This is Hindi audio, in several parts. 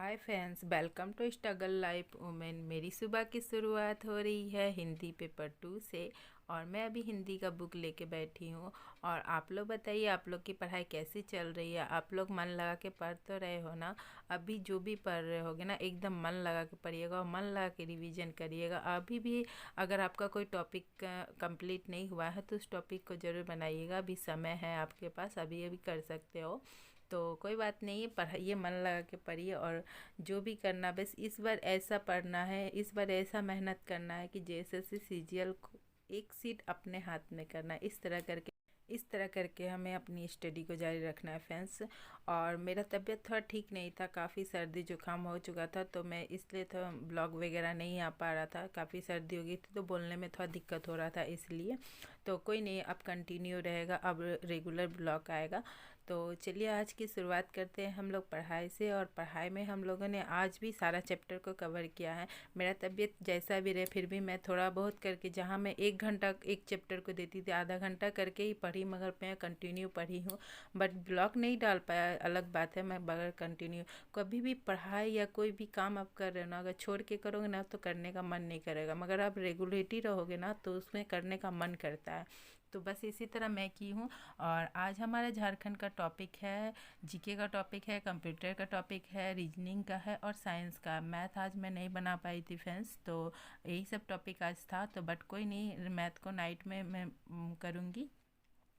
Hi friends, welcome to struggle life women. मेरी सुबह की शुरुआत हो रही है हिंदी पेपर 2 से। और मैं अभी हिंदी का बुक लेके बैठी हूँ। और आप लोग बताइए, आप लोग की पढ़ाई कैसी चल रही है? आप लोग मन लगा के पढ़ तो रहे हो ना? अभी जो भी पढ़ रहे होगे ना, एकदम मन लगा के पढ़िएगा और मन लगा के रिवीजन करिएगा। अभी भी अगर आपका कोई टॉपिक कंप्लीट नहीं हुआ है तो उस टॉपिक को ज़रूर बनाइएगा। अभी समय है आपके पास, अभी अभी कर सकते हो। तो कोई बात नहीं है, पढ़ाइए, मन लगा के पढ़िए। और जो भी करना, बस इस बार ऐसा पढ़ना है, इस बार ऐसा मेहनत करना है कि जैसे से सीजीएल को एक सीट अपने हाथ में करना है। इस तरह करके हमें अपनी स्टडी को जारी रखना है फ्रेंड्स। और मेरा तबीयत थोड़ा ठीक नहीं था, काफ़ी सर्दी जुकाम हो चुका था, तो मैं इसलिए तो ब्लॉग वगैरह नहीं आ पा रहा था। काफ़ी सर्दी हो गई थी तो बोलने में थोड़ा दिक्कत हो रहा था, इसलिए। तो कोई नहीं, अब कंटिन्यू रहेगा, अब रेगुलर ब्लॉग आएगा। तो चलिए आज की शुरुआत करते हैं हम लोग पढ़ाई से। और पढ़ाई में हम लोगों ने आज भी सारा चैप्टर को कवर किया है। मेरा तबीयत जैसा भी रहे, फिर भी मैं थोड़ा बहुत करके, जहाँ मैं 1 घंटा एक चैप्टर को देती थी, आधा घंटा करके ही पढ़ी, मगर मैं कंटिन्यू पढ़ी हूँ। बट ब्लॉग नहीं डाल पाया, अलग बात है। मैं बगैर कंटिन्यू, कभी भी पढ़ाई या कोई भी काम आप कर रहे हो ना, अगर छोड़ के करोगे ना तो करने का मन नहीं करेगा, मगर आप रेगुलेटरी रहोगे ना तो उसमें करने का मन करता है। तो बस इसी तरह मैं की हूँ। और आज हमारा झारखंड का टॉपिक है, जीके का टॉपिक है, कंप्यूटर का टॉपिक है, रीजनिंग का है और साइंस का। मैथ आज मैं नहीं बना पाई थी फ्रेंड्स, तो यही सब टॉपिक आज था। तो बट कोई नहीं, मैथ को नाइट में मैं करूँगी।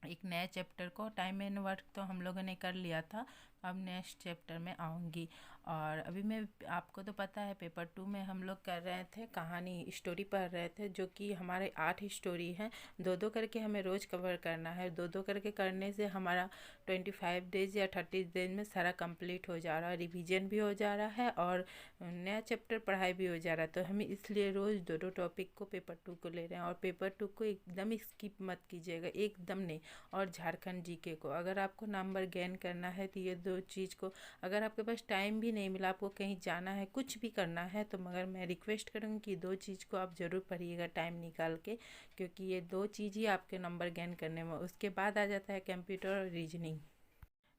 एक नए चैप्टर को, टाइम एंड वर्क तो हम लोगों ने कर लिया था, अब नेक्स्ट चैप्टर में आऊँगी। और अभी मैं, आपको तो पता है पेपर 2 में हम लोग कर रहे थे, कहानी स्टोरी पढ़ रहे थे, जो कि हमारे 8 स्टोरी हैं। दो दो करके हमें रोज़ कवर करना है। दो दो करके करने से हमारा 25 डेज या 30 डेज में सारा कंप्लीट हो जा रहा है, रिवीजन भी हो जा रहा है और नया चैप्टर पढ़ाई भी हो जा रहा है। तो हम इसलिए रोज़ दो दो टॉपिक को, पेपर 2 को ले रहे हैं। और पेपर 2 को एकदम स्किप मत कीजिएगा, एकदम नहीं। और झारखंड जीके को, अगर आपको नंबर गेन करना है तो ये दो चीज़ को, अगर आपके पास टाइम भी नहीं मिला, आपको कहीं जाना है, कुछ भी करना है, तो मगर मैं रिक्वेस्ट करूँगी कि दो चीज़ को आप ज़रूर पढ़िएगा टाइम निकाल के, क्योंकि ये दो चीज़ ही आपके नंबर गेन करने में। उसके बाद आ जाता है कंप्यूटर और रीजनिंग।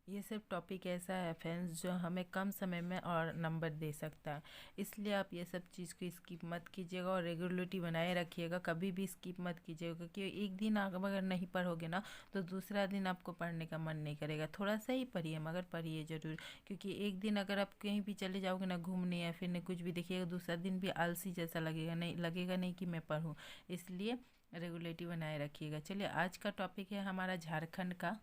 ये सब टॉपिक ऐसा है फ्रेंड्स जो हमें कम समय में और नंबर दे सकता है। इसलिए आप ये सब चीज़ को स्किप मत कीजिएगा और रेगुलरिटी बनाए रखिएगा। कभी भी स्किप मत कीजिएगा, क्योंकि एक दिन आप अगर नहीं पढ़ोगे ना तो दूसरा दिन आपको पढ़ने का मन नहीं करेगा। थोड़ा सा ही पढ़िए, मगर पढ़िए ज़रूर। क्योंकि एक दिन अगर आप कहीं भी चले जाओगे ना घूमने या फिर नहीं कुछ भी देखिएगा, दूसरा दिन भी आलसी जैसा लगेगा नहीं कि मैं पढ़ूँ। इसलिए रेगुलरिटी बनाए रखिएगा। चलिए आज का टॉपिक है हमारा झारखंड का।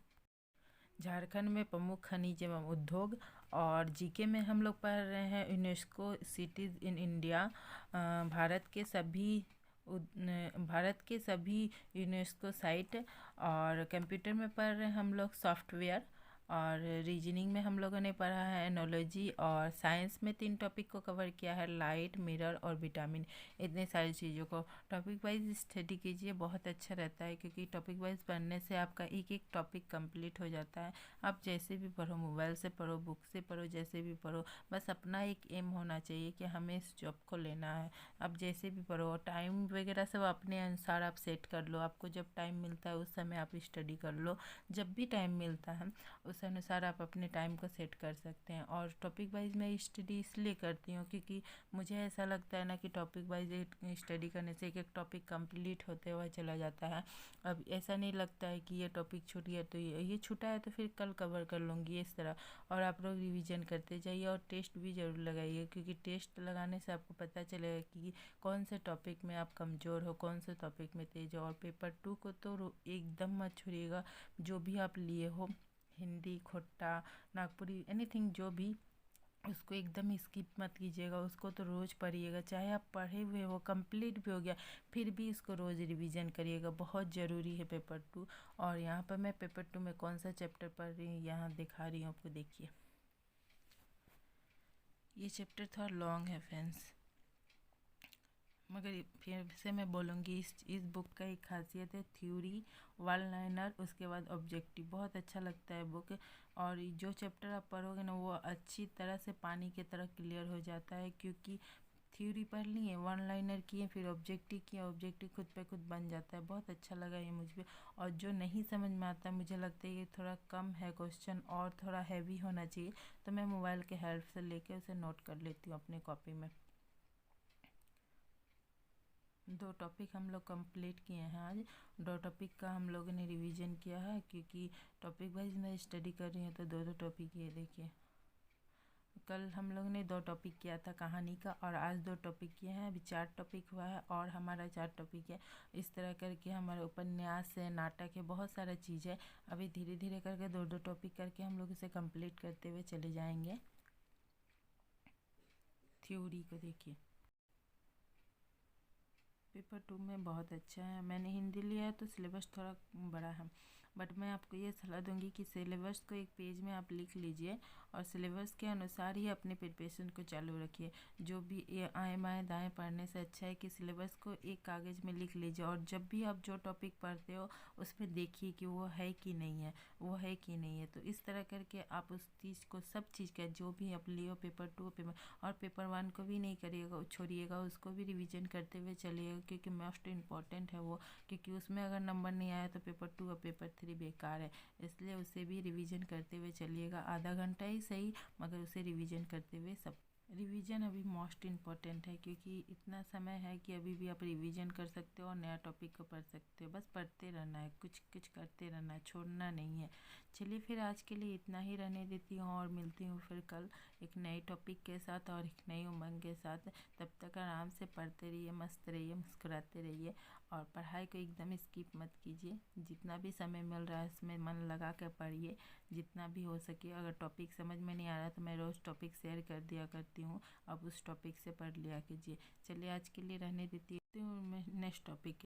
झारखंड में प्रमुख खनिज एवं उद्योग। और जीके में हम लोग पढ़ रहे हैं UNESCO cities in India. Bharat के सभी भारत के सभी यूनेस्को साइट। और कंप्यूटर में पढ़ रहे हैं हम लोग सॉफ्टवेयर। और रीजनिंग में हम लोगों ने पढ़ा है एनोलॉजी। और साइंस में 3 टॉपिक को कवर किया है, लाइट, मिरर और विटामिन। इतने सारी चीज़ों को टॉपिक वाइज स्टडी कीजिए, बहुत अच्छा रहता है, क्योंकि टॉपिक वाइज पढ़ने से आपका एक एक टॉपिक कंप्लीट हो जाता है। आप जैसे भी पढ़ो, मोबाइल से पढ़ो, बुक से पढ़ो, जैसे भी पढ़ो, बस अपना एक एम होना चाहिए कि हमें इस जॉब को लेना है। आप जैसे भी पढ़ो, टाइम वगैरह सब अपने अनुसार आप सेट कर लो। आपको जब टाइम मिलता है उस समय आप स्टडी कर लो। जब भी टाइम मिलता है उस अनुसार आप अपने टाइम को सेट कर सकते हैं। और टॉपिक वाइज मैं स्टडी इसलिए करती हूँ क्योंकि मुझे ऐसा लगता है ना कि टॉपिक वाइज स्टडी करने से एक एक टॉपिक कंप्लीट होते हुए चला जाता है। अब ऐसा नहीं लगता है कि ये टॉपिक छूट गया तो ये छूटा है तो फिर कल कवर कर लूँगी, इस तरह। और आप लोग रिवीजन करते जाइए और टेस्ट भी ज़रूर लगाइए, क्योंकि टेस्ट लगाने से आपको पता चलेगा कि कौन से टॉपिक में आप कमज़ोर हो, कौन से टॉपिक में तेज हो। और पेपर 2 को तो एकदम मत छोड़िएगा। जो भी आप लिए हो, हिंदी, खोट्टा, नागपुरी, एनीथिंग जो भी, उसको एकदम स्किप मत कीजिएगा। उसको तो रोज़ पढ़िएगा, चाहे आप पढ़े हुए हो, कंप्लीट भी हो गया, फिर भी इसको रोज़ रिवीजन करिएगा, बहुत ज़रूरी है पेपर 2। और यहाँ पर मैं पेपर 2 में कौन सा चैप्टर पढ़ रही हूँ यहाँ दिखा रही हूँ आपको, देखिए। ये चैप्टर थोड़ा लॉन्ग है फ्रेंड्स, मगर फिर से मैं बोलूँगी, इस बुक का एक खासियत है थ्योरी, वन लाइनर, उसके बाद ऑब्जेक्टिव। बहुत अच्छा लगता है बुक। और जो चैप्टर आप पढ़ोगे ना वो अच्छी तरह से पानी की तरह क्लियर हो जाता है, क्योंकि थ्योरी पढ़ लिए, वन लाइनर किए, फिर ऑब्जेक्टिव किए, ऑब्जेक्टिव खुद पे खुद बन जाता है। बहुत अच्छा लगा ये मुझे। और जो नहीं समझ में आता, मुझे लगता है ये थोड़ा कम है क्वेश्चन और थोड़ा हैवी होना चाहिए, तो मैं मोबाइल के हेल्प से लेके उसे नोट कर लेती हूँ अपनी कॉपी में। 2 टॉपिक हम लोग कंप्लीट किए हैं आज। 2 टॉपिक का हम लोगों ने रिवीजन किया है, क्योंकि टॉपिक वाइज मैं स्टडी कर रही हूँ, तो 2 टॉपिक ये देखिए। कल हम लोग ने 2 टॉपिक किया था कहानी का, और आज 2 टॉपिक किए हैं। अभी 4 टॉपिक हुआ है और हमारा 4 टॉपिक है। इस तरह करके हमारे उपन्यास है, नाटक है, बहुत सारा चीज़ है। अभी धीरे धीरे करके 2 टॉपिक करके हम लोग इसे कंप्लीट करते हुए चले जाएंगे। थ्योरी को देखिए, पेपर 2 में बहुत अच्छा है। मैंने हिंदी लिया है तो सिलेबस थोड़ा बड़ा है, बट मैं आपको ये सलाह दूंगी कि सिलेबस को एक पेज में आप लिख लीजिए और सिलेबस के अनुसार ही अपने प्रिपरेशन को चालू रखिए। जो भी ये आए बाएँ दाएँ पढ़ने से अच्छा है कि सिलेबस को एक कागज़ में लिख लीजिए, और जब भी आप जो टॉपिक पढ़ते हो उसमें देखिए कि वो है कि नहीं है, वो है कि नहीं है। तो इस तरह करके आप उस चीज़ को, सब चीज़ का जो भी आप लियो, पेपर 2 पेपर और पेपर 1 को भी नहीं करिएगा, छोड़िएगा, उसको भी रिवीजन करते हुए चलिएगा, क्योंकि मोस्ट इम्पॉर्टेंट है वो। क्योंकि उसमें अगर नंबर नहीं आया तो पेपर 2 और पेपर 3 बेकार है। इसलिए उसे भी रिवीजन करते हुए चलिएगा, आधा घंटा ही सही, मगर उसे रिवीजन करते हुए सब। रिवीजन अभी मोस्ट इम्पॉर्टेंट है, क्योंकि इतना समय है कि अभी भी आप रिवीजन कर सकते हो और नया टॉपिक को पढ़ सकते हो। बस पढ़ते रहना है, कुछ कुछ करते रहना है, छोड़ना नहीं है। चलिए फिर आज के लिए इतना ही रहने देती हूँ, और मिलती हूँ फिर कल एक नए टॉपिक के साथ और एक नई उमंग के साथ। तब तक आराम से पढ़ते रहिए, मस्त रहिए, मुस्कुराते रहिए, और पढ़ाई को एकदम स्किप मत कीजिए। जितना भी समय मिल रहा है उसमें मन लगा कर पढ़िए, जितना भी हो सके। अगर टॉपिक समझ में नहीं आ रहा तो मैं रोज़ टॉपिक शेयर कर दिया करती हूँ, अब उस टॉपिक से पढ़ लिया कीजिए। चलिए आज के लिए रहने देती हूँ, मैं नेक्स्ट टॉपिक